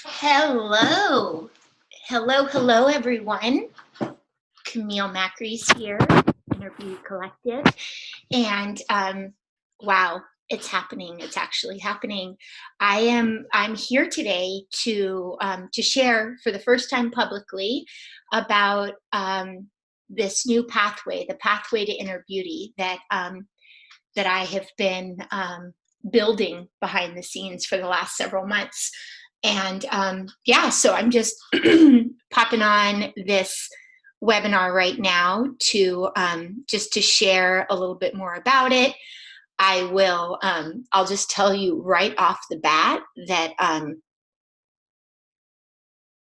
Hello. Hello, everyone. Camille Macre's here, Interview Collective. And wow, it's happening. It's actually happening. I'm here today to share for the first time publicly about this new pathway, the pathway to inner beauty that that I have been building behind the scenes for the last several months. And yeah, so I'm just popping on this webinar right now to just to share a little bit more about it. I'll just tell you right off the bat that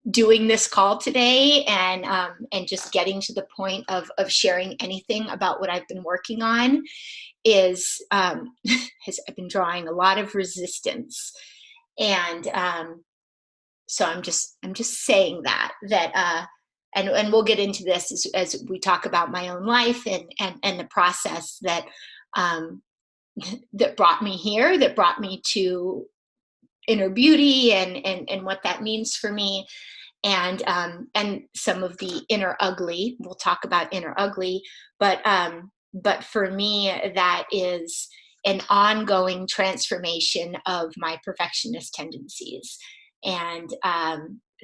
doing this call today and just getting to the point of sharing anything about what I've been working on is I've been drawing a lot of resistance. And so I'm just saying that and we'll get into this as we talk about my own life and the process that that brought me here, that brought me to inner beauty and what that means for me, and some of the inner ugly. We'll talk about inner ugly, but for me, that is an ongoing transformation of my perfectionist tendencies. And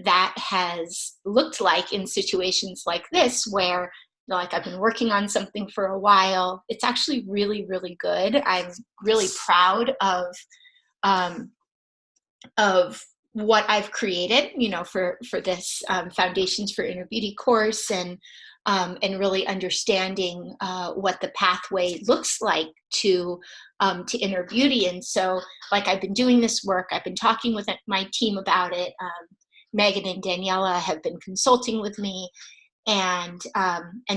that has looked like in situations like this where, like, I've been working on something for a while. It's actually really, really good. I'm really proud of what I've created, you know, for this Foundations for Inner Beauty course, and really understanding what the pathway looks like to inner beauty. And so, like, I've been doing this work. I've been talking with my team about it. Megan and Daniela have been consulting with me, and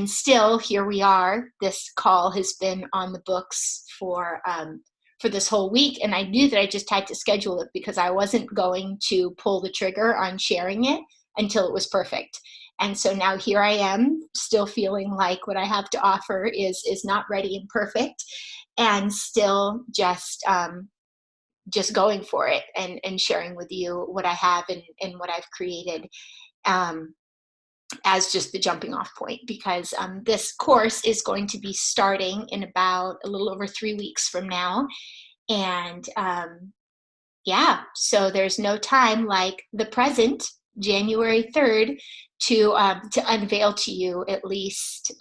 still here we are. This call has been on the books for this whole week, and I knew that I just had to schedule it because I wasn't going to pull the trigger on sharing it until it was perfect. And so now here I am, still feeling like what I have to offer is not ready and perfect, and still just going for it and sharing with you what I have and what I've created as just the jumping off point, because this course is going to be starting in about a little over 3 weeks from now. And yeah, so there's no time like the present, January 3rd, to unveil to you at least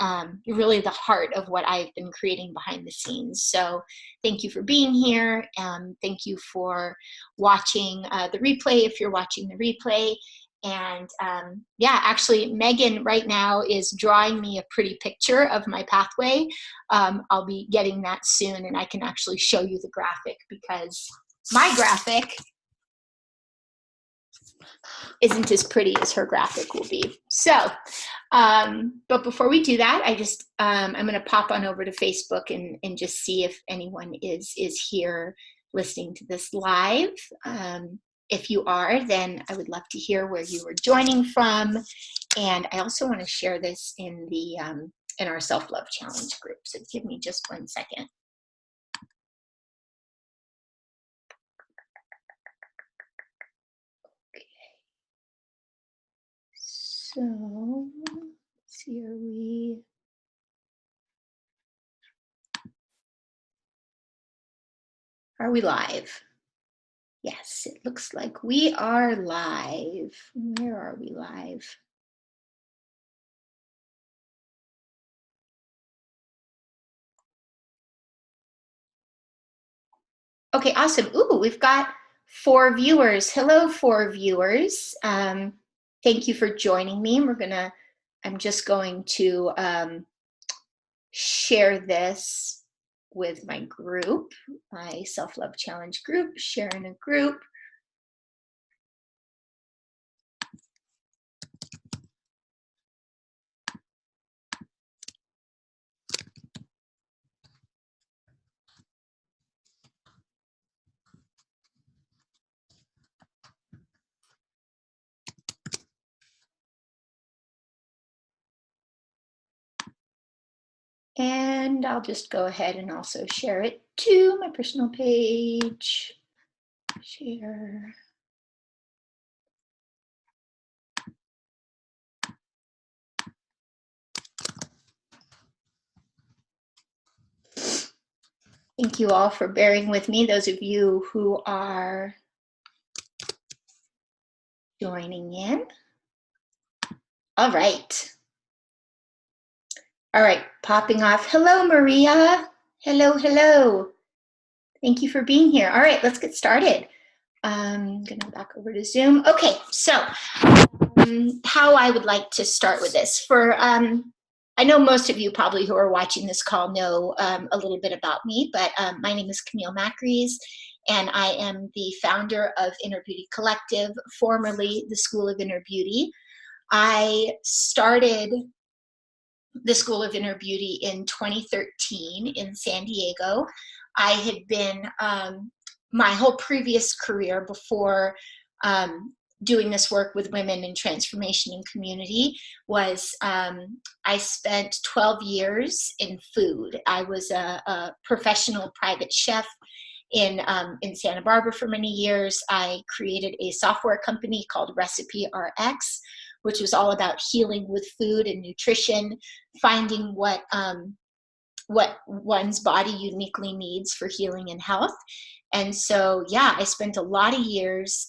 really the heart of what I've been creating behind the scenes. So thank you for being here. Thank you for watching the replay, if you're watching the replay. And yeah, actually, Megan right now is drawing me a pretty picture of my pathway. I'll be getting that soon, and I can actually show you the graphic, because my graphic isn't as pretty as her graphic will be. So, but before we do that, I just, I'm going to pop on over to Facebook and just see if anyone is here listening to this live. If you are, then I would love to hear where you are joining from. And I also want to share this in the in our self-love challenge group. So give me just 1 second. Okay. So let's see, are we live? Yes, it looks like we are live. Where are we live? Okay, awesome. Ooh, we've got 4 viewers. Hello, 4 viewers. Thank you for joining me. I'm just going to share this with my group, my self-love challenge group, share in a group. And I'll just go ahead and also share it to my personal page. Share. Thank you all for bearing with me, those of you who are joining in. All right. All right, popping off. Hello, Maria. Hello, hello. Thank you for being here. All right, let's get started. I'm gonna go back over to Zoom. Okay, so how I would like to start with this. I know most of you probably who are watching this call know a little bit about me, but my name is Camille Macries, and I am the founder of Inner Beauty Collective, formerly the School of Inner Beauty. I started the School of Inner Beauty in 2013 in San Diego. I had been, my whole previous career before doing this work with women in transformation and community was I spent 12 years in food. I was a professional private chef in Santa Barbara for many years. I created a software company called Recipe RX, which was all about healing with food and nutrition, finding what one's body uniquely needs for healing and health. And so, yeah, I spent a lot of years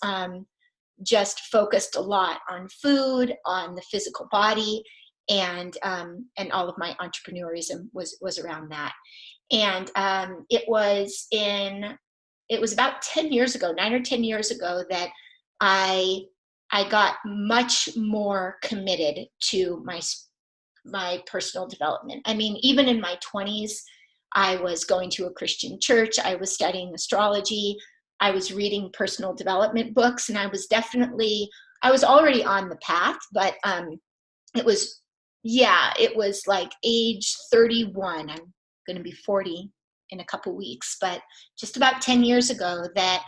just focused a lot on food, on the physical body, and all of my entrepreneurism was around that. And it was about 10 years ago, 9 or 10 years ago, that I got much more committed to my personal development. I mean, even in my 20s, I was going to a Christian church. I was studying astrology. I was reading personal development books, and I was already on the path, but it was like age 31. I'm going to be 40 in a couple weeks, but just about 10 years ago that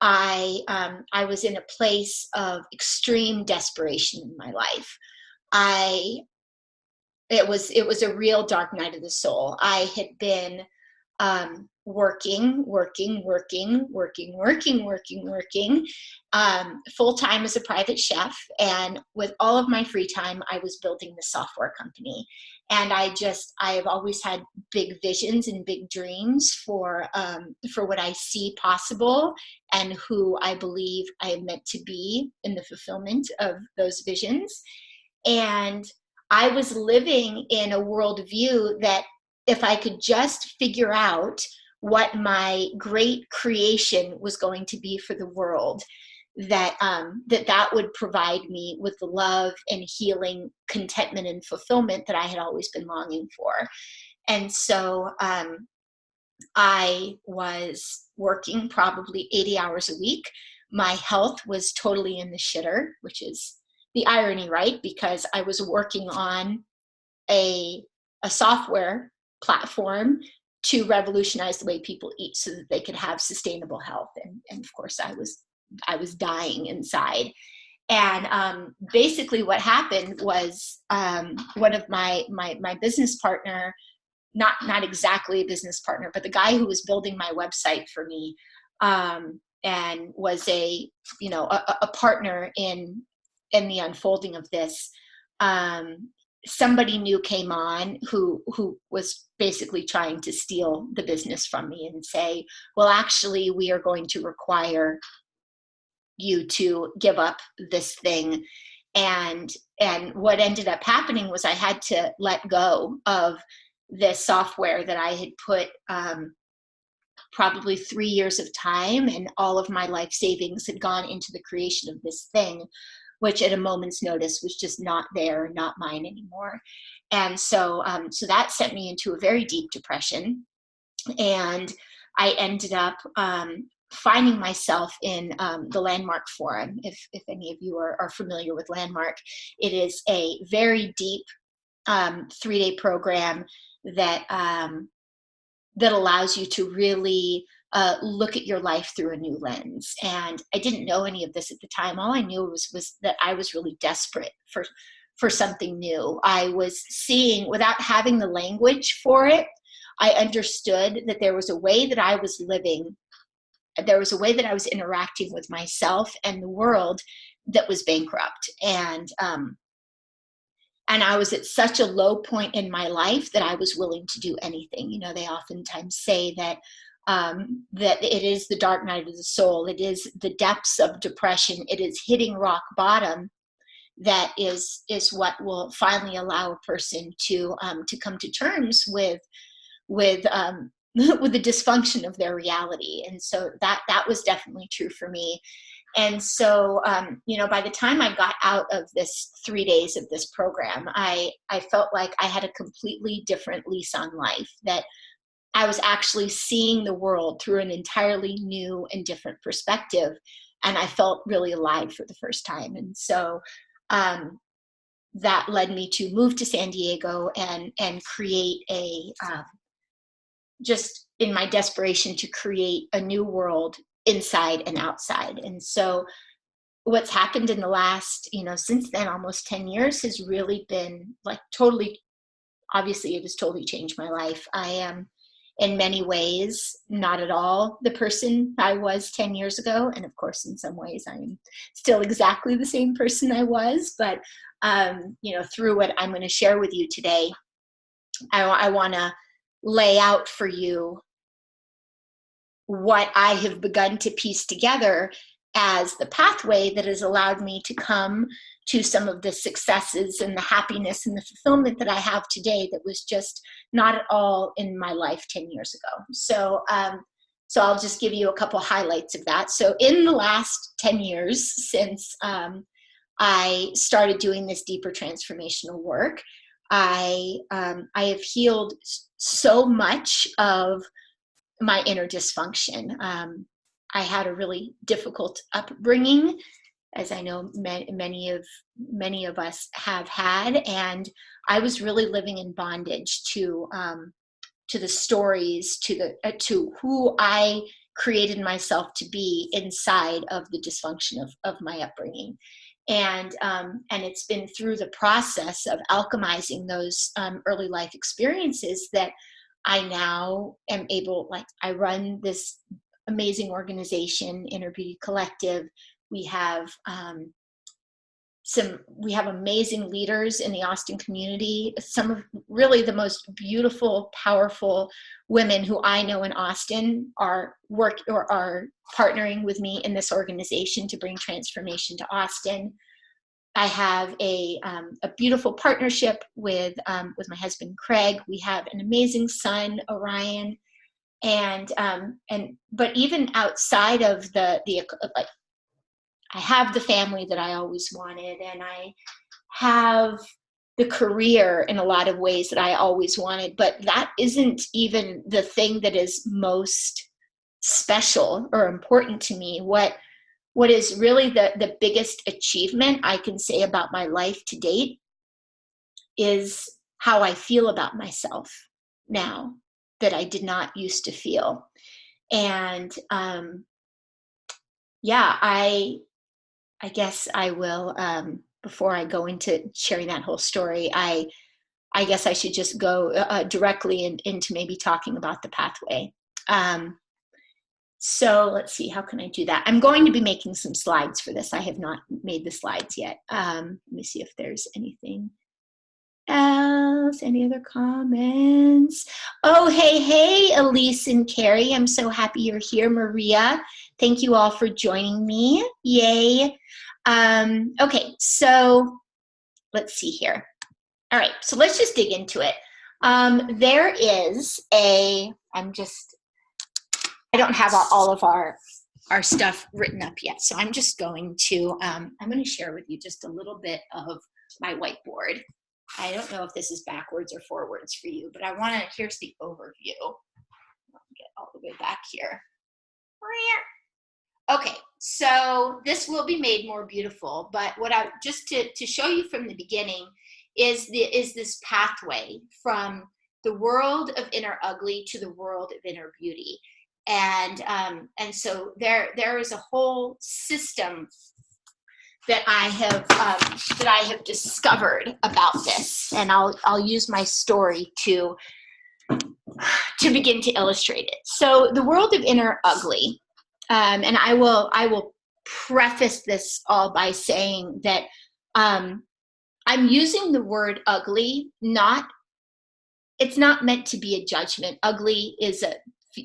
I was in a place of extreme desperation in my life. It was a real dark night of the soul. I had been working full time as a private chef, and with all of my free time, I was building the software company. And I have always had big visions and big dreams for what I see possible and who I believe I am meant to be in the fulfillment of those visions. And I was living in a worldview that if I could just figure out what my great creation was going to be for the world, that would provide me with the love and healing, contentment and fulfillment that I had always been longing for. And so I was working probably 80 hours a week. My health was totally in the shitter, which is the irony, right? Because I was working on a software platform to revolutionize the way people eat so that they could have sustainable health. And of course, I was dying inside. And basically what happened was one of my business partner, not exactly a business partner, but the guy who was building my website for me, and was a partner in the unfolding of this. Somebody new came on who was basically trying to steal the business from me and say, well, actually, we are going to require you to give up this thing. And what ended up happening was I had to let go of this software that I had put probably 3 years of time, and all of my life savings had gone into the creation of this thing, which at a moment's notice was just not there, not mine anymore. And so, so that sent me into a very deep depression. And I ended up finding myself in the Landmark Forum. If any of you are familiar with Landmark, it is a very deep 3-day program that that allows you to really look at your life through a new lens. And I didn't know any of this at the time. All I knew was that I was really desperate for something new. I was seeing, without having the language for it, I understood that there was a way that I was living, there was a way that I was interacting with myself and the world that was bankrupt. And I was at such a low point in my life that I was willing to do anything. You know, they oftentimes say that that it is the dark night of the soul. It is the depths of depression. It is hitting rock bottom that is what will finally allow a person to come to terms with with with the dysfunction of their reality. And so that was definitely true for me. And so, you know, by the time I got out of this 3 days of this program, I felt like I had a completely different lease on life, that I was actually seeing the world through an entirely new and different perspective. And I felt really alive for the first time. And so that led me to move to San Diego and create just in my desperation to create a new world inside and outside. And so what's happened in the last, you know, since then, almost 10 years, has really been like totally, obviously it has totally changed my life. I am in many ways not at all the person I was 10 years ago. And of course, in some ways I am still exactly the same person I was. But, you know, through what I'm going to share with you today, I want to lay out for you what I have begun to piece together as the pathway that has allowed me to come to some of the successes and the happiness and the fulfillment that I have today that was just not at all in my life 10 years ago. So, so I'll just give you a couple highlights of that. So in the last 10 years since I started doing this deeper transformational work, I have healed so much of my inner dysfunction. I had a really difficult upbringing, as I know many of us have had, and I was really living in bondage to the stories, to who I created myself to be inside of the dysfunction of my upbringing. And it's been through the process of alchemizing those early life experiences that I now am able, like, I run this amazing organization, Inner Beauty Collective. We have amazing leaders in the Austin community. Some of really the most beautiful, powerful women who I know in Austin are partnering with me in this organization to bring transformation to Austin. I have a beautiful partnership with my husband Craig. We have an amazing son, Orion, but even outside of the like, I have the family that I always wanted, and I have the career in a lot of ways that I always wanted. But that isn't even the thing that is most special or important to me. What is really the biggest achievement I can say about my life to date is how I feel about myself now that I did not used to feel. And yeah, I guess I will, before I go into sharing that whole story, I guess I should just go directly into maybe talking about the pathway. So let's see, how can I do that? I'm going to be making some slides for this. I have not made the slides yet. Let me see if there's anything else. Any other comments? Oh, hey, Elise and Carrie. I'm so happy you're here. Maria, thank you all for joining me. Yay. Okay, so let's see here. All right, so let's just dig into it. There is I'm just I don't have all of our stuff written up yet. So I'm just going to, I'm going to share with you just a little bit of my whiteboard. I don't know if this is backwards or forwards for you, but I want to, here's the overview. I'll get all the way back here. Okay, so this will be made more beautiful, but what I, just to show you from the beginning is this pathway from the world of inner ugly to the world of inner beauty. And so there is a whole system that I have discovered about this, and I'll use my story to begin to illustrate it. So the world of inner ugly, and I will preface this all by saying that I'm using the word ugly, it's not meant to be a judgment. Ugly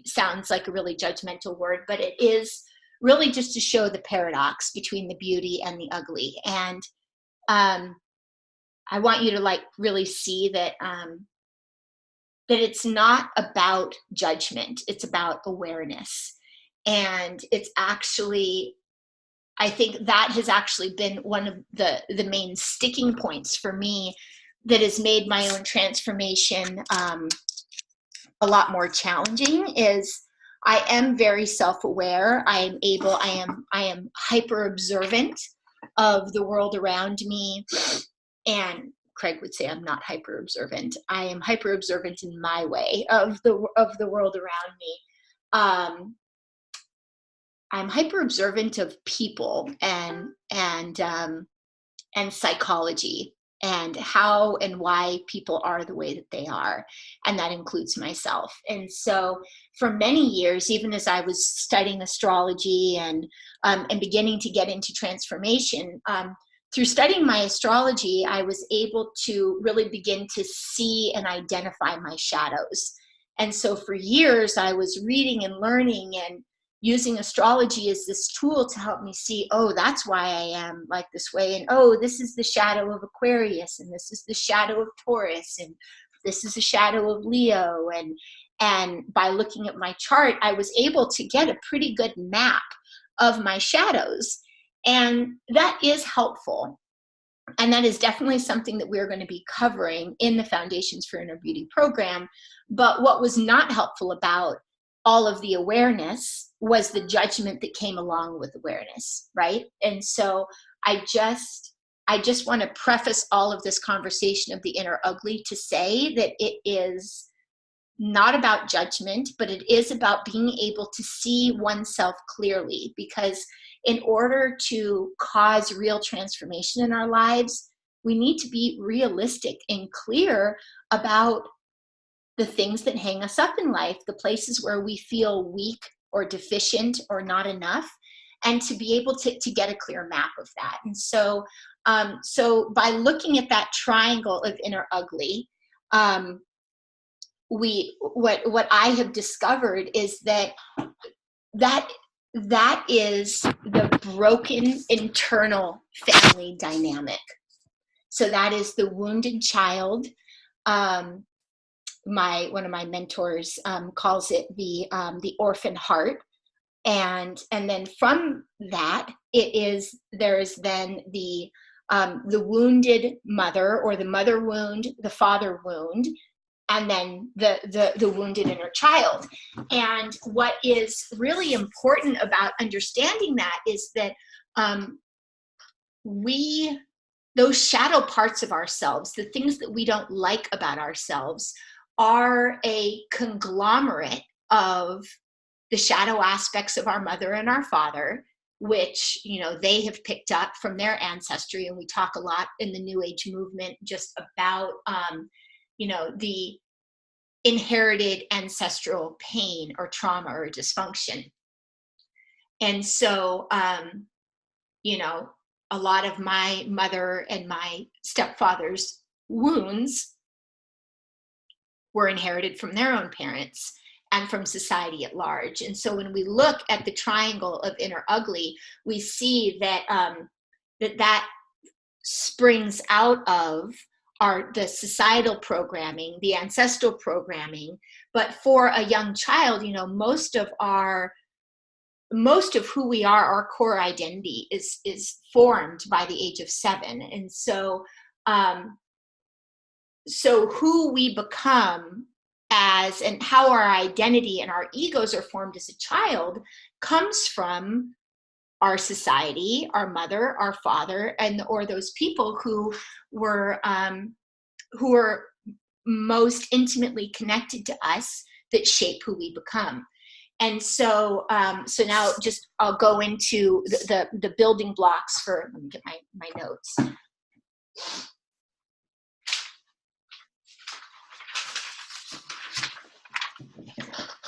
sounds like a really judgmental word, but it is really just to show the paradox between the beauty and the ugly. And I want you to really see that that it's not about judgment, it's about awareness. And it's actually, I think that has actually been one of the main sticking points for me that has made my own transformation a lot more challenging. Is I am very self-aware. I am hyper observant of the world around me. And Craig would say I'm not hyper observant. I am hyper observant in my way of the world around me. I'm hyper observant of people and psychology and how and why people are the way that they are, and that includes myself. And so, for many years, even as I was studying astrology and beginning to get into transformation, through studying my astrology, I was able to really begin to see and identify my shadows. And so, for years, I was reading and learning and using astrology as this tool to help me see, oh, that's why I am like this way. And oh, this is the shadow of Aquarius, and this is the shadow of Taurus, and this is the shadow of Leo. And by looking at my chart, I was able to get a pretty good map of my shadows. And that is helpful. And that is definitely something that we're going to be covering in the Foundations for Inner Beauty program. But what was not helpful about all of the awareness was the judgment that came along with awareness, right? And so I just want to preface all of this conversation of the inner ugly to say that it is not about judgment, but it is about being able to see oneself clearly, because in order to cause real transformation in our lives, we need to be realistic and clear about the things that hang us up in life, the places where we feel weak or deficient or not enough, and to be able to get a clear map of that. And so, by looking at that triangle of inner ugly, what I have discovered is that is the broken internal family dynamic. So that is the wounded child. One of my mentors calls it the orphan heart, and then from that there is then the wounded mother, or the mother wound, the father wound, and then the wounded inner child. And what is really important about understanding that is that those shadow parts of ourselves, the things that we don't like about ourselves, are a conglomerate of the shadow aspects of our mother and our father, which, they have picked up from their ancestry. And we talk a lot in the New Age movement just about, the inherited ancestral pain or trauma or dysfunction. And so, a lot of my mother and my stepfather's wounds were inherited from their own parents and from society at large. And so when we look at the triangle of inner ugly, we see that that springs out of the societal programming, the ancestral programming. But for a young child, you know, most of who we are, our core identity is formed by the age of 7. And so so who we become as, and how our identity and our egos are formed as a child, comes from our society, our mother, our father, or those people who were most intimately connected to us, that shape who we become. And so so now just I'll go into the building blocks for, let me get my notes.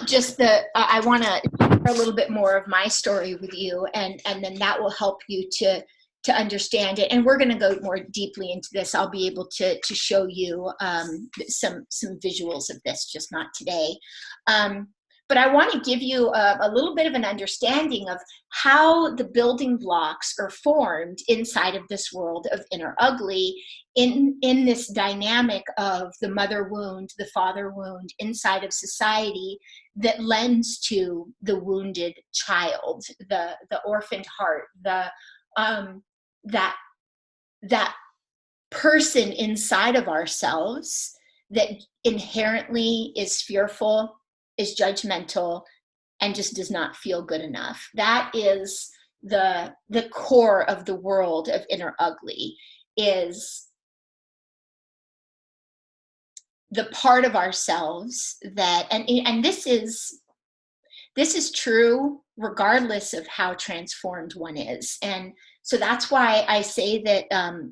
Just I want to share a little bit more of my story with you, and then that will help you to understand it. And we're going to go more deeply into this. I'll be able to show you some visuals of this, just not today. But I want to give you a little bit of an understanding of how the building blocks are formed inside of this world of inner ugly, in this dynamic of the mother wound, the father wound inside of society, that lends to the wounded child, the orphaned heart, that person inside of ourselves that inherently is fearful, is judgmental, and just does not feel good enough. That is the core of the world of inner ugly, is the part of ourselves that, and this is true regardless of how transformed one is. And so that's why I say that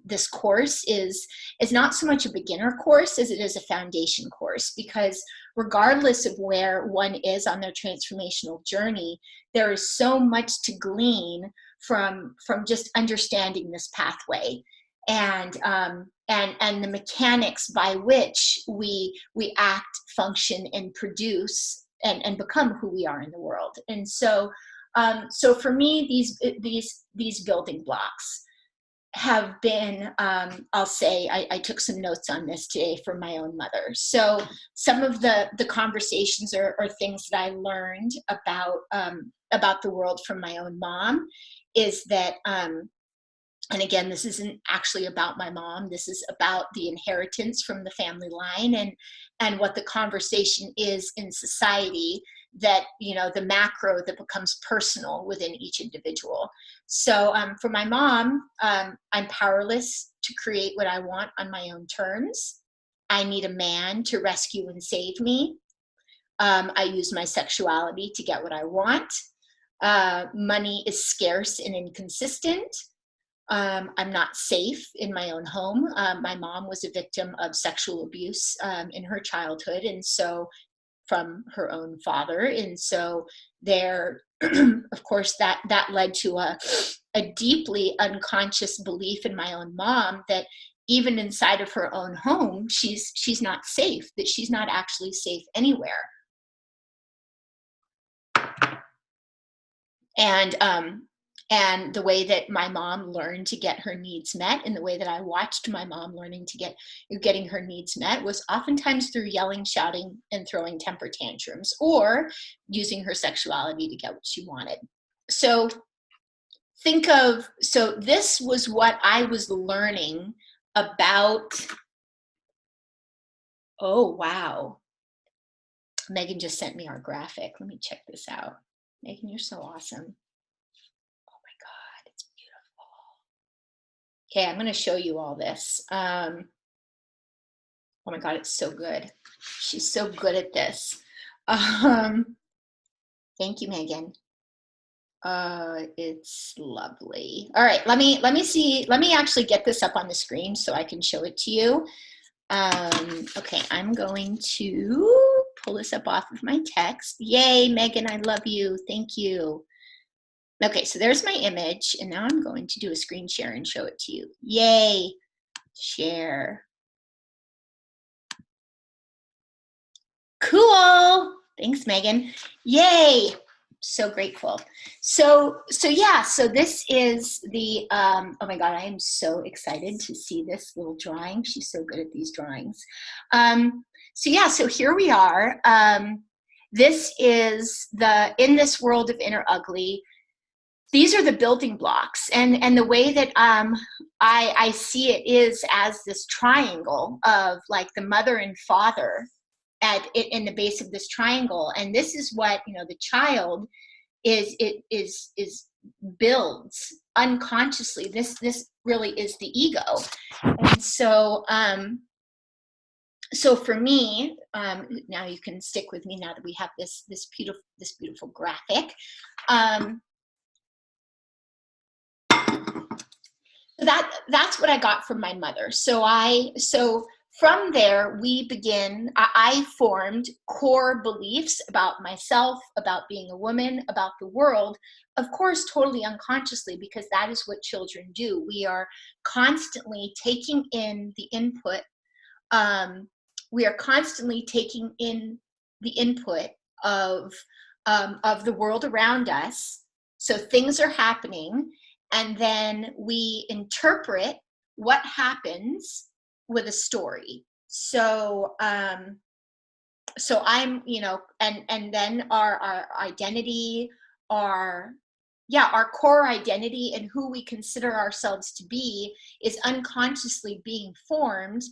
this course is not so much a beginner course as it is a foundation course, because regardless of where one is on their transformational journey, there is so much to glean from just understanding this pathway, and the mechanics by which we act, function, and produce and become who we are in the world. And so so for me, these building blocks have been, I'll say, I took some notes on this today from my own mother. So some of the conversations are things that I learned about the world from my own mom, is that, and again, this isn't actually about my mom. This is about the inheritance from the family line, and what the conversation is in society, that, you know, the macro that becomes personal within each individual. So for my mom, I'm powerless to create what I want on my own terms. I need a man to rescue and save me. I use my sexuality to get what I want. Money is scarce and inconsistent. I'm not safe in my own home. My mom was a victim of sexual abuse in her childhood, and so from her own father. And so there, of course, that led to a deeply unconscious belief in my own mom that even inside of her own home, she's not safe, that she's not actually safe anywhere. And the way that my mom learned to get her needs met, and the way that I watched my mom learning to getting her needs met, was oftentimes through yelling, shouting, and throwing temper tantrums, or using her sexuality to get what she wanted. So this was what I was learning about. Oh, wow. Megan just sent me our graphic. Let me check this out. Megan, you're so awesome. Okay, I'm going to show you all this. Oh my God, it's so good. She's so good at this. Thank you, Megan. It's lovely. All right, let me actually get this up on the screen so I can show it to you. Okay, I'm going to pull this up off of my text. Yay, Megan, I love you. Thank you. Okay, so there's my image, and now I'm going to do a screen share and show it to you. Yay, share. Cool, thanks, Megan. Yay. So grateful. So yeah, so this is the, oh my God, I am so excited to see this little drawing. She's so good at these drawings. So yeah, so here we are. This is in this world of Inner Ugly, these are the building blocks. And the way that I see it is as this triangle of like the mother and father in the base of this triangle. And this is what, the child is builds unconsciously. This really is the ego. And so so for me, now you can stick with me now that we have this beautiful graphic. That's what I got from my mother. So from there, I formed core beliefs about myself, about being a woman, about the world, of course, totally unconsciously, because that is what children do. We are constantly taking in the input. We are constantly taking in the input of the world around us. So things are happening, and then we interpret what happens with a story. So I'm, and then our identity, our core identity and who we consider ourselves to be is unconsciously being formed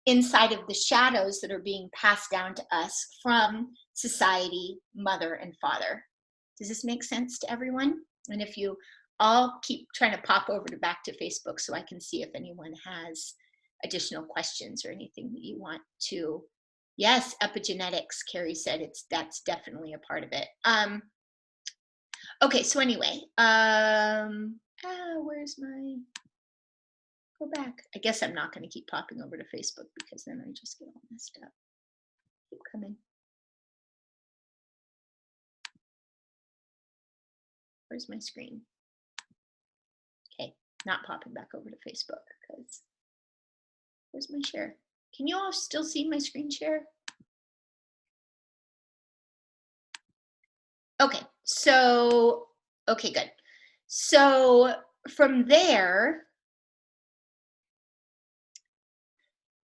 inside of the shadows that are being passed down to us from society, mother and father. Does this make sense to everyone? And if you I'll keep trying to pop over back to Facebook so I can see if anyone has additional questions or anything that you want to. Yes, epigenetics, Carrie said that's definitely a part of it. Okay, so anyway, where's my, go back. I guess I'm not going to keep popping over to Facebook because then I just get all messed up. Keep coming. Where's my screen? Okay, not popping back over to Facebook because where's my share? Can you all still see my screen share? Okay, so, okay, good. So from there,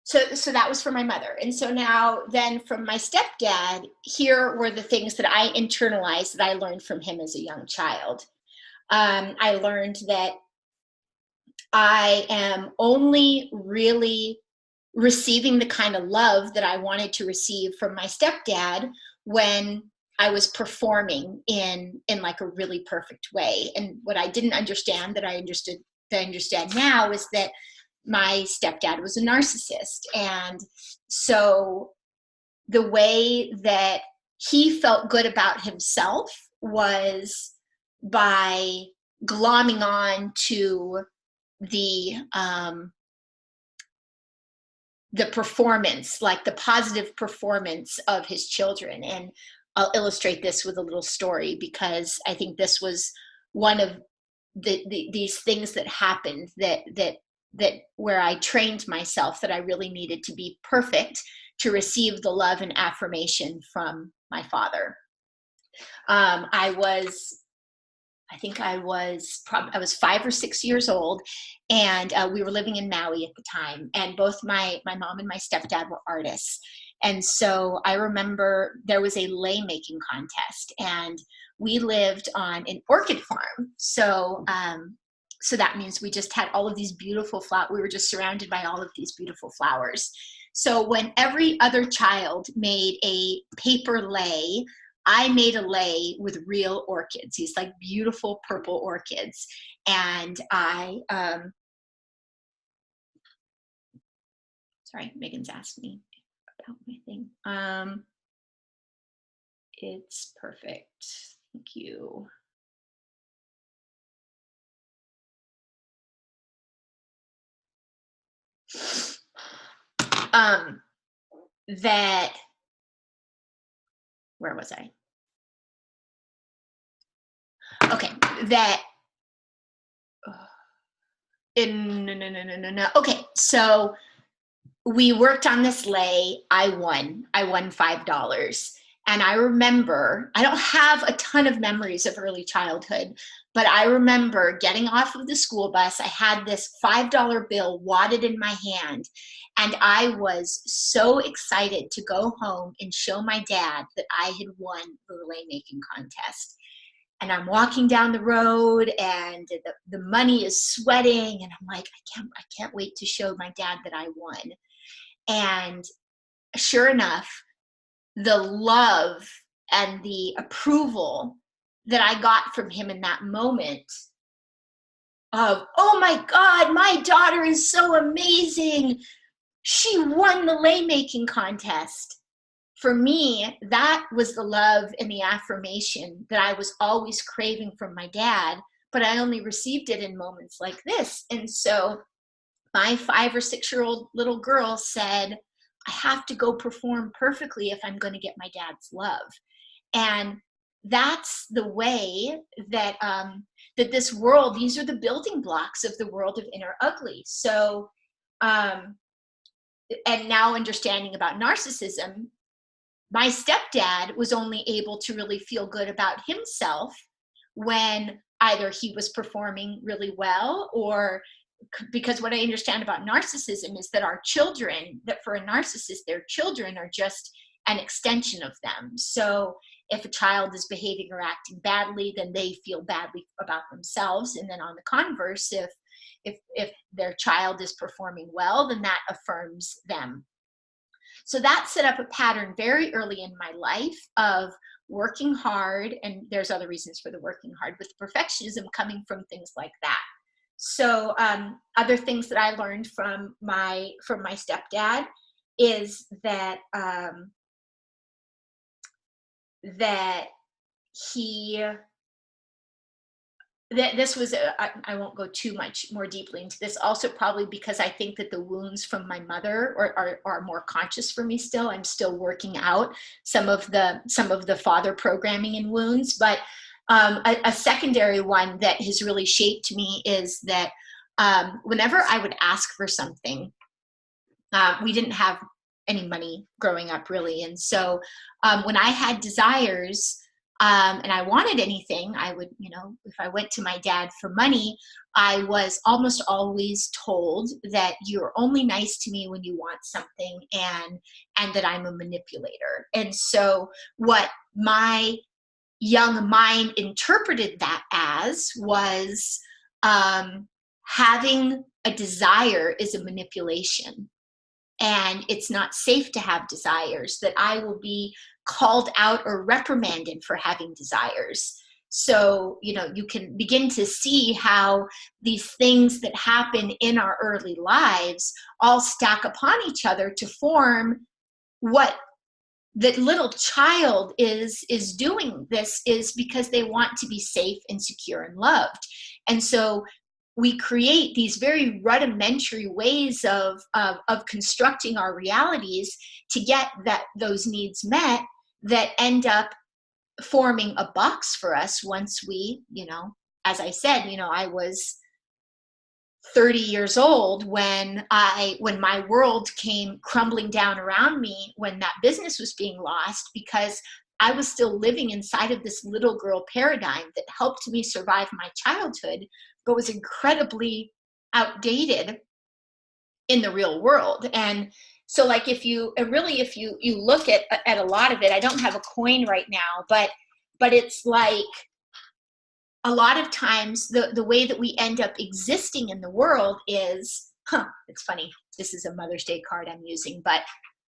so that was for my mother. And so now then from my stepdad, here were the things that I internalized that I learned from him as a young child. I learned that I am only really receiving the kind of love that I wanted to receive from my stepdad when I was performing in like a really perfect way. And what I didn't understand that I understand now is that my stepdad was a narcissist. And so the way that he felt good about himself was by glomming on to the performance, like the positive performance of his children. And I'll illustrate this with a little story because I think this was one of these things that happened that where I trained myself that I really needed to be perfect to receive the love and affirmation from my father. I was 5 or 6 years old, and we were living in Maui at the time, and both my mom and my stepdad were artists. And so I remember there was a lei making contest, and we lived on an orchid farm. So so that means we just had all of these beautiful flowers. We were just surrounded by all of these beautiful flowers. So when every other child made a paper lei, I made a lei with real orchids, these like beautiful purple orchids. And sorry, Megan's asked me about my thing. It's perfect. Thank you. Where was I? Okay, no. Okay, so we worked on this lei. I won $5. And I remember, I don't have a ton of memories of early childhood, but I remember getting off of the school bus. I had this $5 bill wadded in my hand, and I was so excited to go home and show my dad that I had won the lei making contest. And I'm walking down the road, and the money is sweating, and I'm like, I can't wait to show my dad that I won. And sure enough, the love and the approval that I got from him in that moment of, oh my God, my daughter is so amazing. She won the lei making contest. For me, that was the love and the affirmation that I was always craving from my dad, but I only received it in moments like this. And so my 5 or 6-year-old little girl said, I have to go perform perfectly if I'm going to get my dad's love. And that's the way that that this world, these are the building blocks of the world of inner ugly. So, and now understanding about narcissism, my stepdad was only able to really feel good about himself when either he was performing really well, or because what I understand about narcissism is that our children, that for a narcissist, their children are just an extension of them. So if a child is behaving or acting badly, then they feel badly about themselves. And then on the converse, if their child is performing well, then that affirms them. So that set up a pattern very early in my life of working hard, and there's other reasons for the working hard, with perfectionism coming from things like that. So other things that I learned from my stepdad is that that he that this was I won't go too much more deeply into this, also probably because I think that the wounds from my mother are more conscious for me still. I'm still working out some of the father programming and wounds, but a secondary one that has really shaped me is that whenever I would ask for something, we didn't have any money growing up really, and so when I had desires, and I wanted anything, I would, if I went to my dad for money, I was almost always told that you're only nice to me when you want something, and that I'm a manipulator. And so what my young mind interpreted that as was having a desire is a manipulation. And it's not safe to have desires, that I will be called out or reprimanded for having desires. So, you can begin to see how these things that happen in our early lives all stack upon each other to form what the little child is doing. This is because they want to be safe and secure and loved. And so we create these very rudimentary ways of constructing our realities to get those needs met, that end up forming a box for us once we, as I said, I was 30 years old when my world came crumbling down around me, when that business was being lost, because I was still living inside of this little girl paradigm that helped me survive my childhood, but was incredibly outdated in the real world. And so like if you look at a lot of it, I don't have a coin right now, but it's like a lot of times the way that we end up existing in the world is, it's funny, this is a Mother's Day card I'm using, but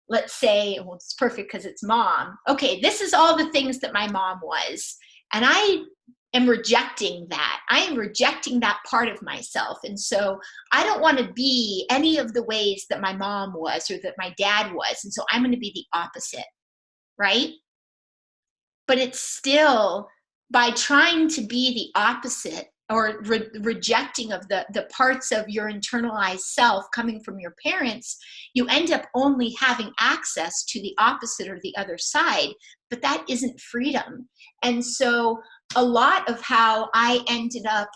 let's say, well, it's perfect because it's mom. Okay, this is all the things that my mom was. And I am rejecting that. I am rejecting that part of myself. And so I don't want to be any of the ways that my mom was or that my dad was. And so I'm going to be the opposite, right? But it's still, by trying to be the opposite or rejecting of the parts of your internalized self coming from your parents, you end up only having access to the opposite or the other side, but that isn't freedom. And so a lot of how I ended up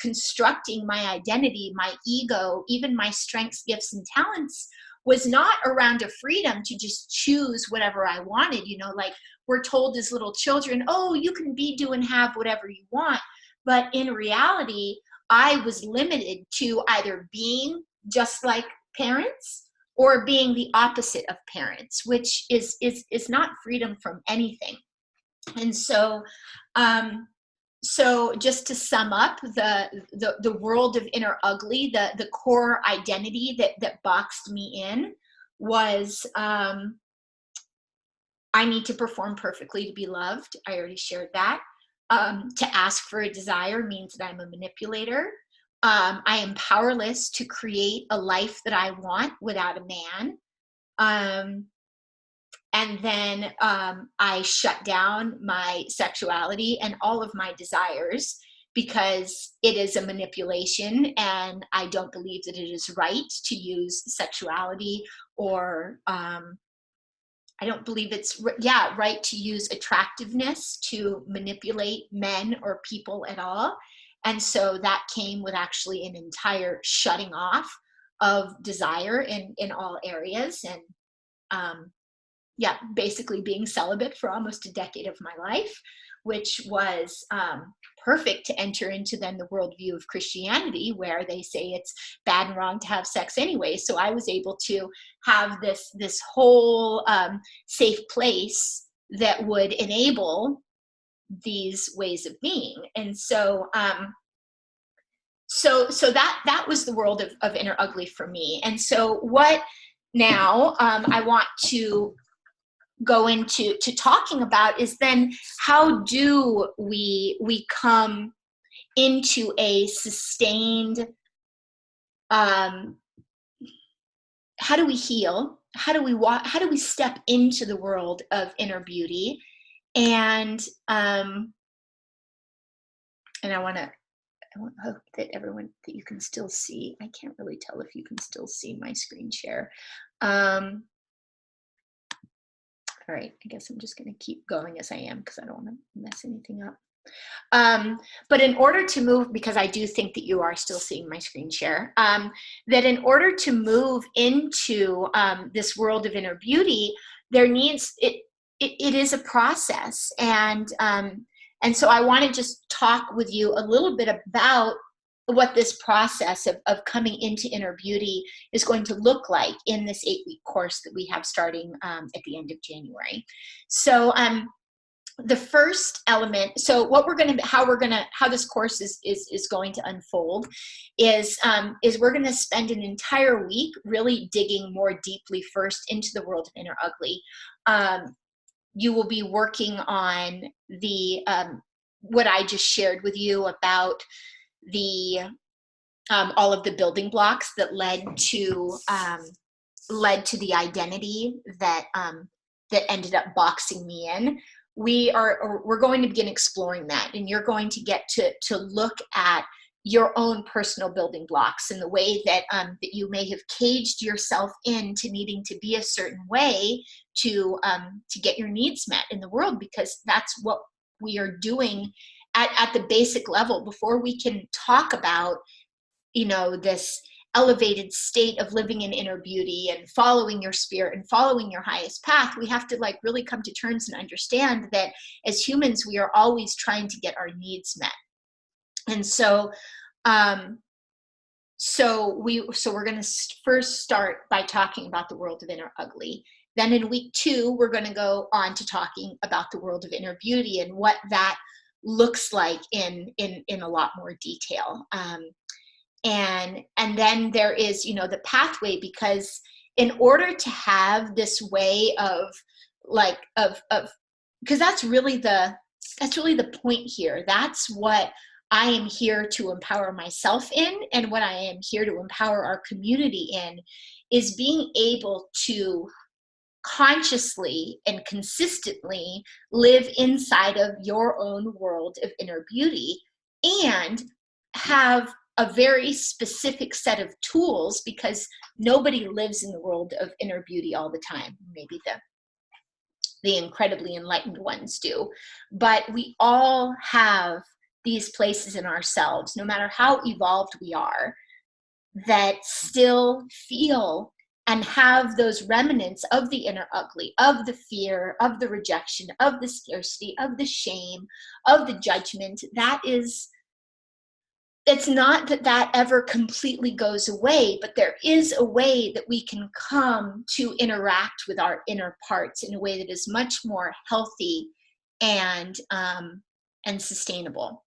constructing my identity, my ego, even my strengths, gifts, and talents was not around a freedom to just choose whatever I wanted. Like we're told as little children, oh, you can be, do, and have whatever you want. But in reality, I was limited to either being just like parents or being the opposite of parents, which is not freedom from anything. And so just to sum up, the world of inner ugly, the core identity that boxed me in was, I need to perform perfectly to be loved. I already shared that. To ask for a desire means that I'm a manipulator. I am powerless to create a life that I want without a man. And then I shut down my sexuality and all of my desires because it is a manipulation, and I don't believe that it is right to use sexuality, or I don't believe it's right to use attractiveness to manipulate men or people at all. And so that came with actually an entire shutting off of desire in all areas. And basically being celibate for almost a decade of my life, which was perfect to enter into then the worldview of Christianity, where they say it's bad and wrong to have sex anyway. So I was able to have this whole safe place that would enable these ways of being. And so that was the world of inner ugly for me. And so what now I want to go into talking about is then how do we come into a sustained, how do we heal, how do we walk, how do we step into the world of inner beauty? And I hope that everyone, that you can still see. I can't really tell if you can still see my screen share. All right, I guess I'm just going to keep going as I am because I don't want to mess anything up. But in order to move, because I do think that you are still seeing my screen share, that in order to move into this world of inner beauty, there needs, it is a process. And so I want to just talk with you a little bit about what this process of coming into inner beauty is going to look like in this 8-week course that we have starting at the end of January. So the first element, so what how this course is going to unfold is we're going to spend an entire week really digging more deeply first into the world of inner ugly. You will be working on the what I just shared with you about the all of the building blocks that led to the identity that ended up boxing me in. We're going to begin exploring that, and you're going to get to look at your own personal building blocks and the way that that you may have caged yourself into needing to be a certain way to get your needs met in the world, because that's what we are doing at the basic level before we can talk about, this elevated state of living in inner beauty and following your spirit and following your highest path. We have to really come to terms and understand that as humans, we are always trying to get our needs met. And so, we're going to first start by talking about the world of inner ugly. Then in week 2, we're going to go on to talking about the world of inner beauty and what that looks like in a lot more detail. And then there is, the pathway, because in order to have this way of because that's really the point here. That's what I am here to empower myself in, and what I am here to empower our community in, is being able to consciously and consistently live inside of your own world of inner beauty and have a very specific set of tools, because nobody lives in the world of inner beauty all the time. Maybe the incredibly enlightened ones do, but we all have these places in ourselves, no matter how evolved we are, that still feel and have those remnants of the inner ugly, of the fear, of the rejection, of the scarcity, of the shame, of the judgment. It's not that that ever completely goes away, but there is a way that we can come to interact with our inner parts in a way that is much more healthy and sustainable.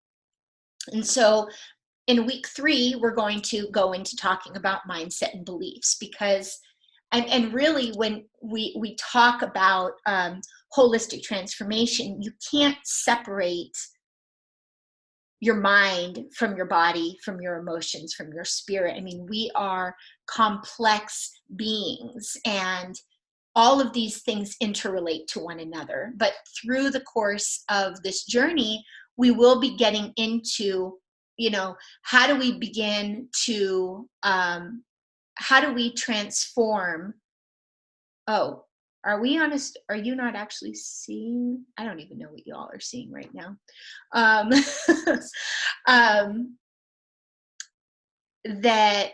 And so in week 3, we're going to go into talking about mindset and beliefs, because and really when we talk about holistic transformation, you can't separate your mind from your body, from your emotions, from your spirit. I mean, we are complex beings, and all of these things interrelate to one another. But through the course of this journey, we will be getting into, how do we begin to, how do we transform? Oh, are you not actually seeing? I don't even know what you all are seeing right now. That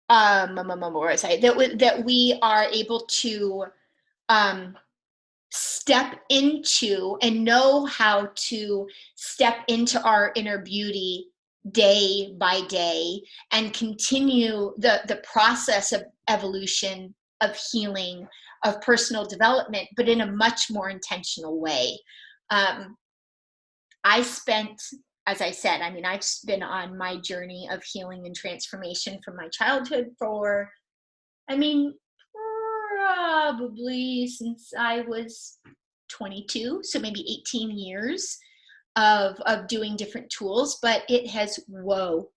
what was I? That we are able to step into and know how to step into our inner beauty day by day and continue the process of evolution, of healing, of personal development, but in a much more intentional way. I spent, as I said, I mean, I've been on my journey of healing and transformation from my childhood for, probably since I was 22, so maybe 18 years of doing different tools. But it has, whoa,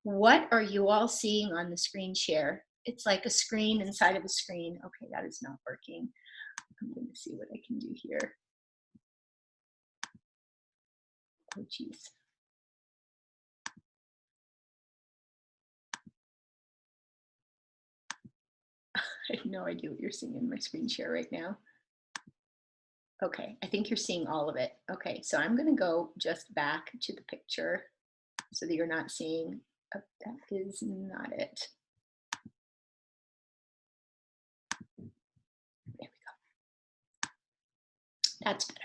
what are you all seeing on the screen share? It's like a screen inside of a screen. Okay, that is not working. I'm going to see what I can do here. Oh, geez. I have no idea what you're seeing in my screen share right now. Okay, I think you're seeing all of it. Okay, so I'm going to go just back to the picture so that you're not seeing. Oh, that is not it. There we go. That's better.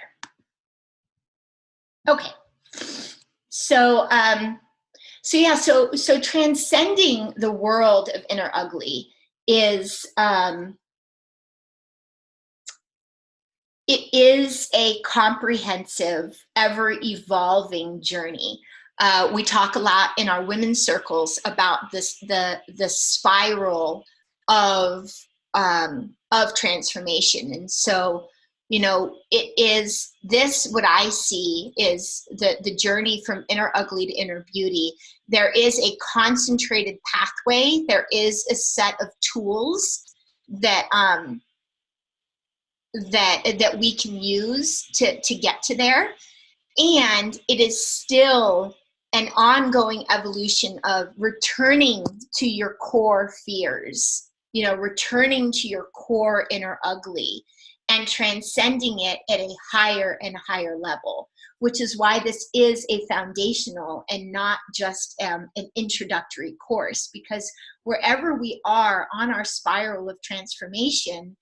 Okay. So so transcending the world of inner ugly is it is a comprehensive, ever-evolving journey. We talk a lot in our women's circles about the spiral of transformation, and so it is this. What I see is the journey from inner ugly to inner beauty. There is a concentrated pathway. There is a set of tools that that we can use to get to there. And it is still an ongoing evolution of returning to your core fears, returning to your core inner ugly and transcending it at a higher and higher level, which is why this is a foundational and not just an introductory course, because wherever we are on our spiral of transformation,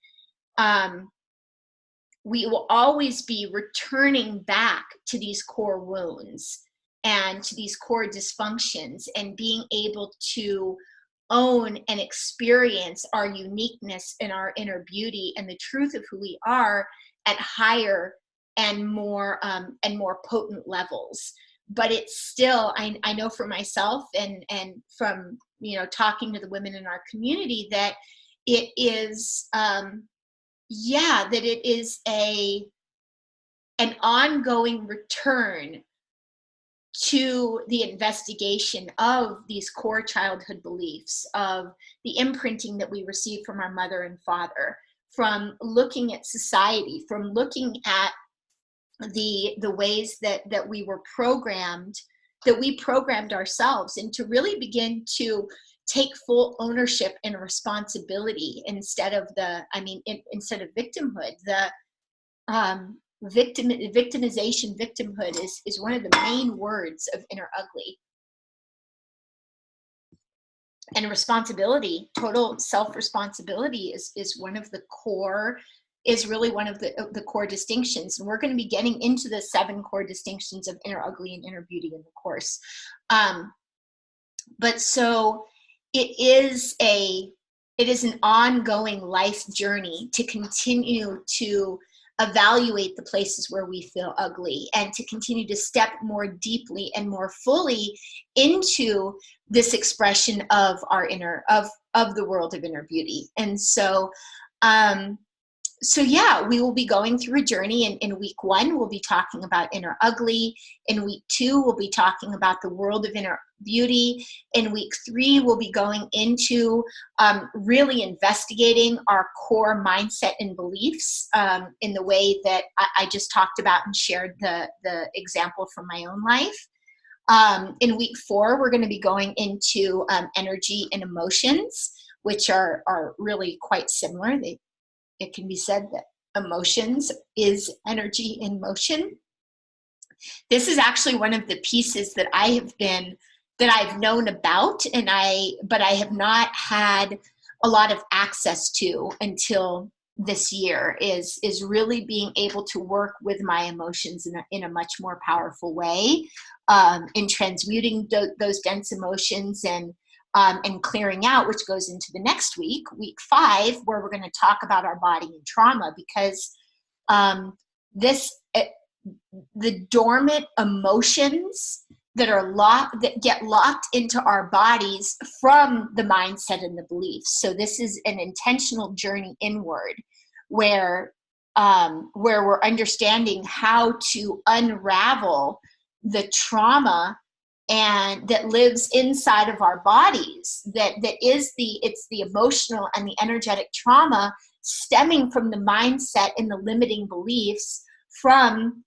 we will always be returning back to these core wounds and to these core dysfunctions, and being able to own and experience our uniqueness and our inner beauty and the truth of who we are at higher and more potent levels. But it's still, I know for myself and from talking to the women in our community, that it is that it is an ongoing return to the investigation of these core childhood beliefs, of the imprinting that we receive from our mother and father, from looking at society, from looking at the ways that we were programmed, that we programmed ourselves, and to really begin to take full ownership and responsibility instead of instead of victimhood. victimization, victimhood is one of the main words of Inner Ugly. And responsibility, total self-responsibility is one of the core, is really one of the core distinctions. And we're going to be getting into the 7 core distinctions of Inner Ugly and Inner Beauty in the course. But so it is an ongoing life journey to continue to evaluate the places where we feel ugly and to continue to step more deeply and more fully into this expression of our inner, of the world of inner beauty. And so, so yeah, we will be going through a journey. In week 1, we'll be talking about Inner Ugly. In week 2, we'll be talking about the world of inner beauty. In week 3, we'll be going into really investigating our core mindset and beliefs in the way that I just talked about and shared the example from my own life. In week 4, we're going to be going into energy and emotions, which are really quite similar. It can be said that emotions is energy in motion. This is actually one of the pieces that I've known about, but I have not had a lot of access to until this year, is really being able to work with my emotions in a much more powerful way, in transmuting those dense emotions and clearing out, which goes into the next week, week 5, where we're going to talk about our body and trauma, because the dormant emotions that get locked into our bodies from the mindset and the beliefs. So this is an intentional journey inward, where we're understanding how to unravel the trauma and that lives inside of our bodies, it's the emotional and the energetic trauma stemming from the mindset and the limiting beliefs from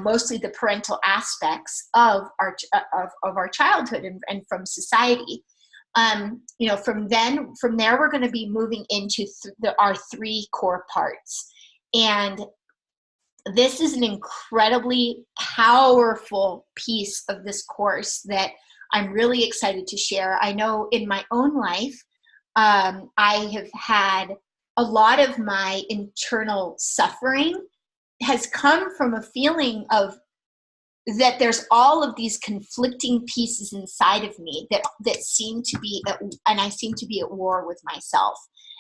mostly the parental aspects of our childhood and from society. From there we're going to be moving into our 3 core parts. And this is an incredibly powerful piece of this course that I'm really excited to share. I know in my own life, I have had a lot of my internal suffering has come from a feeling of that there's all of these conflicting pieces inside of me that seem to be and I seem to be at war with myself.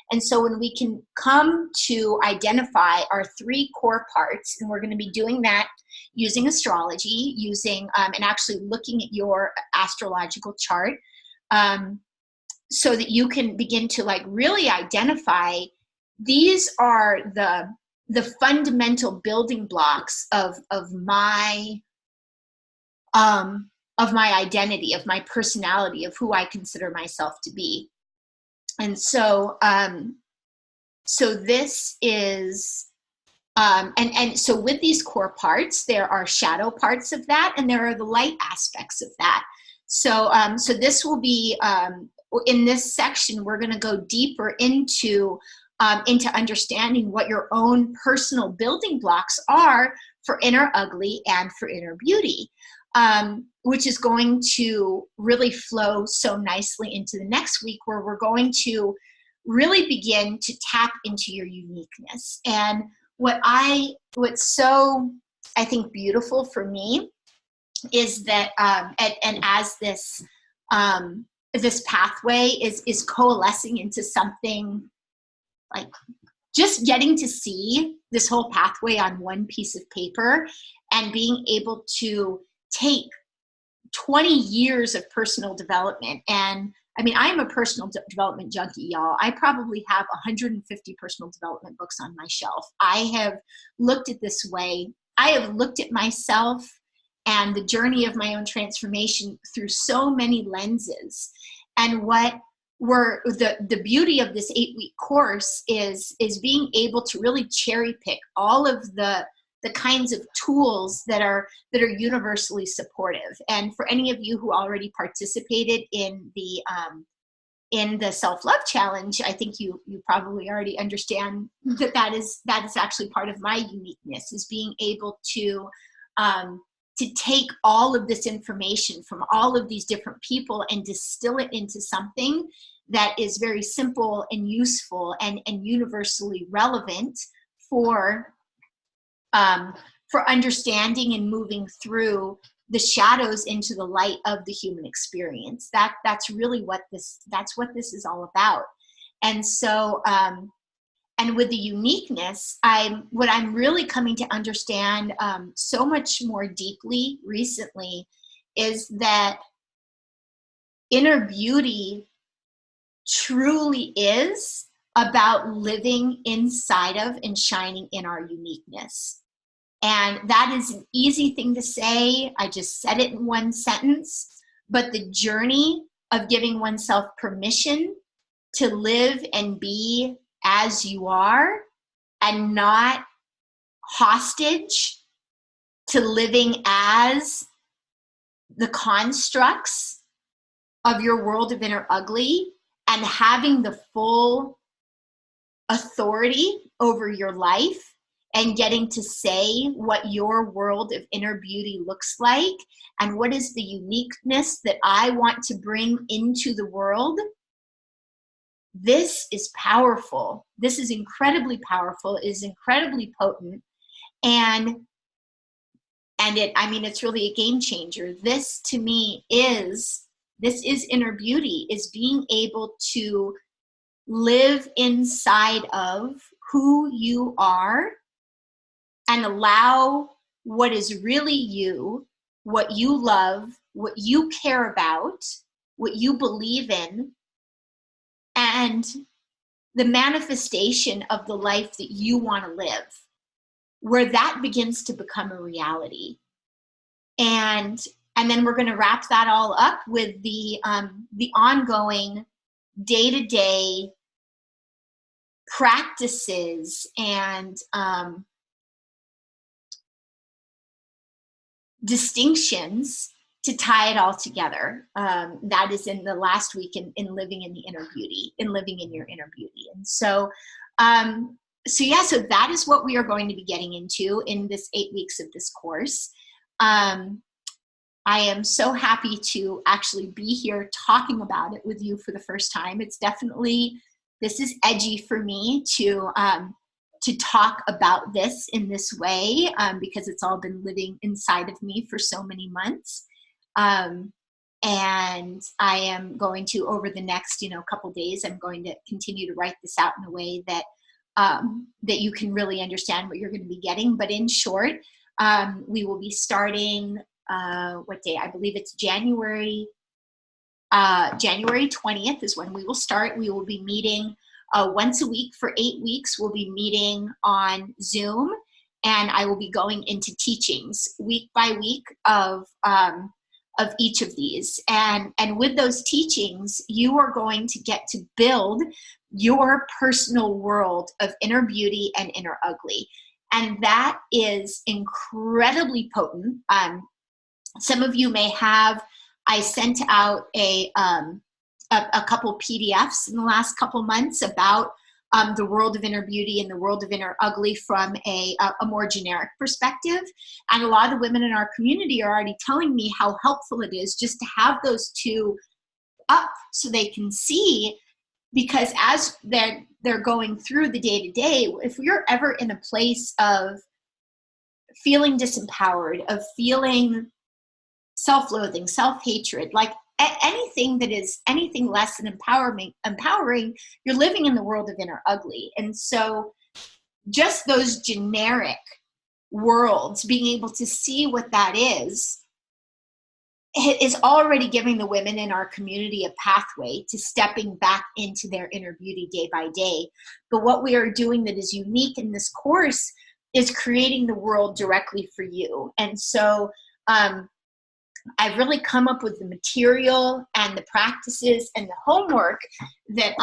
And so when we can come to identify our 3 core parts, and we're going to be doing that using astrology, and actually looking at your astrological chart, so that you can begin to really identify these are the fundamental building blocks of my identity, of my personality, of who I consider myself to be. And so, so this is, and so with these core parts, there are shadow parts of that, and there are the light aspects of that. So, so this will be, in this section, we're going to go deeper into understanding what your own personal building blocks are for Inner Ugly and for Inner Beauty. Which is going to really flow so nicely into the next week, where we're going to really begin to tap into your uniqueness. And what's so, I think, beautiful for me is that, and as this pathway is coalescing into something like just getting to see this whole pathway on one piece of paper and being able to take 20 years of personal development. And I mean, I am a personal development junkie, y'all. I probably have 150 personal development books on my shelf. I have looked at this way. I have looked at myself and the journey of my own transformation through so many lenses. And the beauty of this 8-week course is being able to really cherry pick all of the kinds of tools that are universally supportive. And for any of you who already participated in the in the self-love challenge, I think you probably already understand that is actually part of my uniqueness, is being able to take all of this information from all of these different people and distill it into something that is very simple and useful and universally relevant for understanding and moving through the shadows into the light of the human experience. That's really what this is all about. And so, and with the uniqueness, what I'm really coming to understand so much more deeply recently is that inner beauty truly is about living inside of and shining in our uniqueness. And that is an easy thing to say. I just said it in one sentence, but the journey of giving oneself permission to live and be as you are and not hostage to living as the constructs of your world of inner ugly, and having the full authority over your life and getting to say what your world of inner beauty looks like and what is the uniqueness that I want to bring into the world. This is powerful. This is incredibly powerful. It is incredibly potent. And it's really a game changer. This to me is inner beauty, is being able to live inside of who you are and allow what is really you, what you love, what you care about, what you believe in, and the manifestation of the life that you want to live, where that begins to become a reality. And then we're going to wrap that all up with the ongoing day-to-day practices and distinctions to tie it all together. That is in the last week in living in the inner beauty, in living in your inner beauty. And so that is what we are going to be getting into in this 8 weeks of this course. I am so happy to actually be here talking about it with you for the first time. It's definitely, this is edgy for me to talk about this in this way, because it's all been living inside of me for so many months. And I am going to, over the next, couple days, I'm going to continue to write this out in a way that that you can really understand what you're going to be getting. But in short, we will be starting, what day? I believe it's January 20th is when we will start. We will be meeting once a week for 8 weeks. We'll be meeting on Zoom, and I will be going into teachings week by week of each of these. And with those teachings, you are going to get to build your personal world of inner beauty and inner ugly. And that is incredibly potent. Some of you may have, I sent out a couple PDFs in the last couple months about the world of inner beauty and the world of inner ugly from a more generic perspective. And a lot of the women in our community are already telling me how helpful it is just to have those two up so they can see, because as they're going through the day-to-day, if we're ever in a place of feeling disempowered, of feeling self-loathing, self-hatred, like anything that is anything less than empowering, you're living in the world of inner ugly. And so just those generic worlds, being able to see what that is already giving the women in our community a pathway to stepping back into their inner beauty day by day. But what we are doing that is unique in this course is creating the world directly for you. And so I've really come up with the material and the practices and the homework that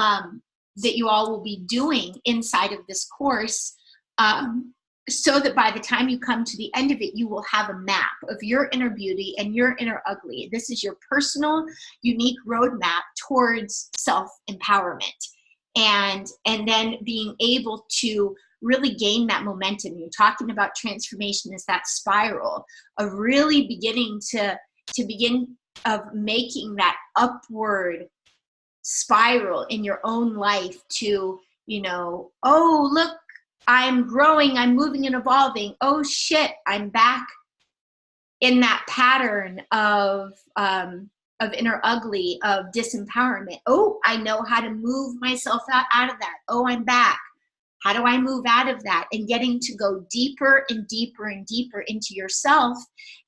that you all will be doing inside of this course so that by the time you come to the end of it, you will have a map of your inner beauty and your inner ugly. This is your personal, unique roadmap towards self-empowerment. And then being able to really gain that momentum. You're talking about transformation as that spiral of really beginning to begin of making that upward spiral in your own life to, oh, look, I'm growing, I'm moving and evolving. Oh shit, I'm back in that pattern of inner ugly, of disempowerment. Oh, I know how to move myself out of that. Oh, I'm back. How do I move out of that? And getting to go deeper and deeper and deeper into yourself,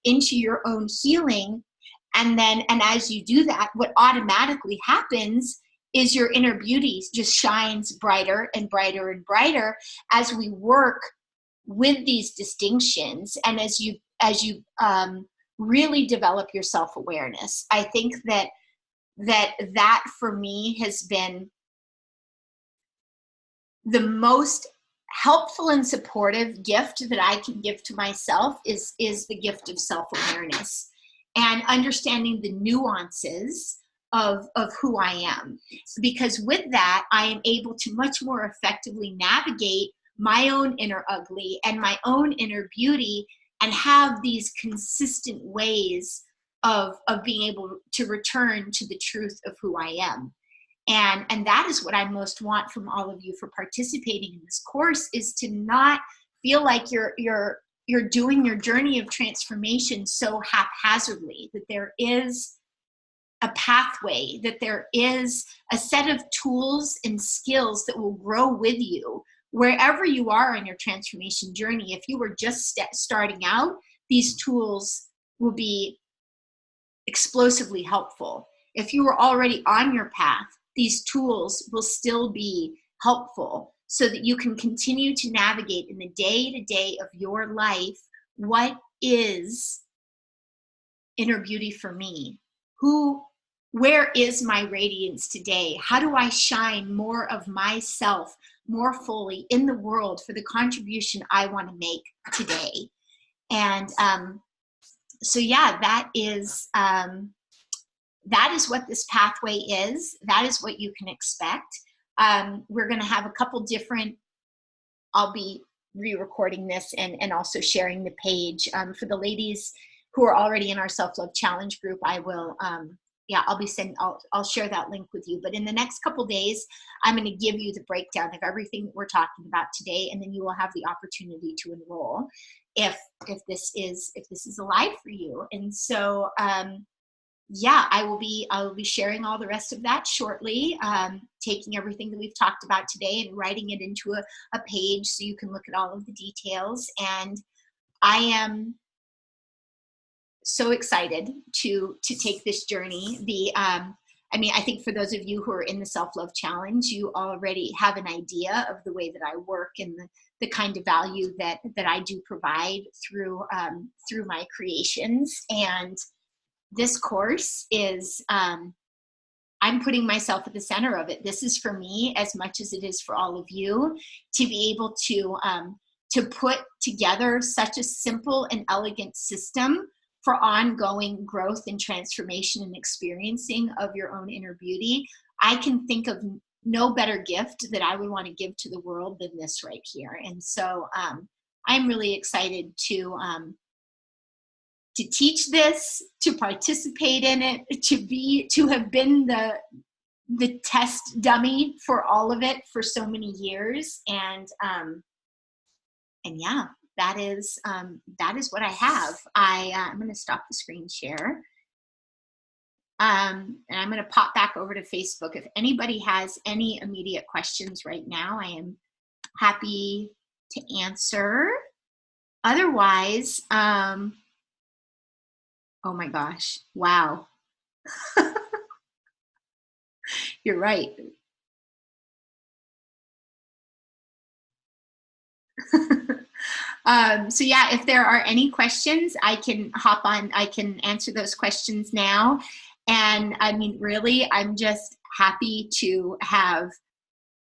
into your own healing. And as you do that, what automatically happens is your inner beauty just shines brighter and brighter and brighter as we work with these distinctions, and as you really develop your self-awareness. I think that for me has been the most helpful and supportive gift that I can give to myself is the gift of self-awareness and understanding the nuances of who I am. Because with that, I am able to much more effectively navigate my own inner ugly and my own inner beauty, and have these consistent ways of being able to return to the truth of who I am. And that is what I most want from all of you for participating in this course, is to not feel like you're doing your journey of transformation so haphazardly, that there is a pathway, that there is a set of tools and skills that will grow with you wherever you are in your transformation journey. If you were just starting out, these tools will be explosively helpful. If you were already on your path, these tools will still be helpful so that you can continue to navigate in the day-to-day of your life. What is inner beauty for me? Where is my radiance today? How do I shine more of myself more fully in the world for the contribution I want to make today? And so yeah, that is what this pathway is. That is what you can expect. We're going to have a couple different, I'll be re-recording this and also sharing the page. For the ladies who are already in our self-love challenge group, I will, I'll share that link with you. But in the next couple days, I'm going to give you the breakdown of everything that we're talking about today, and then you will have the opportunity to enroll if this is alive for you. And so, I will be sharing all the rest of that shortly, taking everything that we've talked about today and writing it into a page so you can look at all of the details. And I am so excited to take this journey. I think for those of you who are in the self-love challenge, you already have an idea of the way that I work and the kind of value that I do provide through my creations. And this course is, I'm putting myself at the center of it. This is for me as much as it is for all of you, to be able to put together such a simple and elegant system for ongoing growth and transformation and experiencing of your own inner beauty. I can think of no better gift that I would want to give to the world than this right here. And so I'm really excited to teach this, to participate in it, to have been the test dummy for all of it for so many years. And yeah, that is what I have. I'm going to stop the screen share. And I'm going to pop back over to Facebook. If anybody has any immediate questions right now, I am happy to answer. Otherwise, oh my gosh, wow. You're right. So yeah, if there are any questions, I can hop on, I can answer those questions now. And I mean, really, I'm just happy to have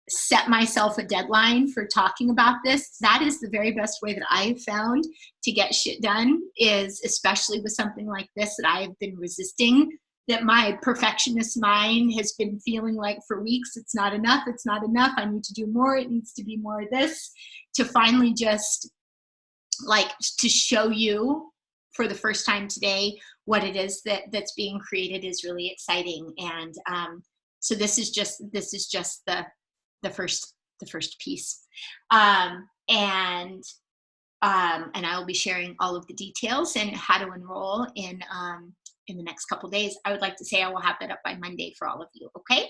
set myself a deadline for talking about this. That is the very best way that I've found to get shit done, is especially with something like this that I have been resisting, that my perfectionist mind has been feeling like for weeks, it's not enough, it's not enough, I need to do more, it needs to be more of this, to finally just like to show you for the first time today what it is that's being created is really exciting. And so this is just the first piece, and I will be sharing all of the details and how to enroll in the next couple days. I would like to say I will have that up by Monday for all of you. Okay,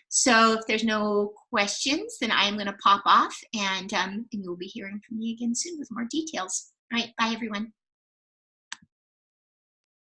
so if there's no questions, then I am going to pop off, and you'll be hearing from me again soon with more details. All right, bye everyone.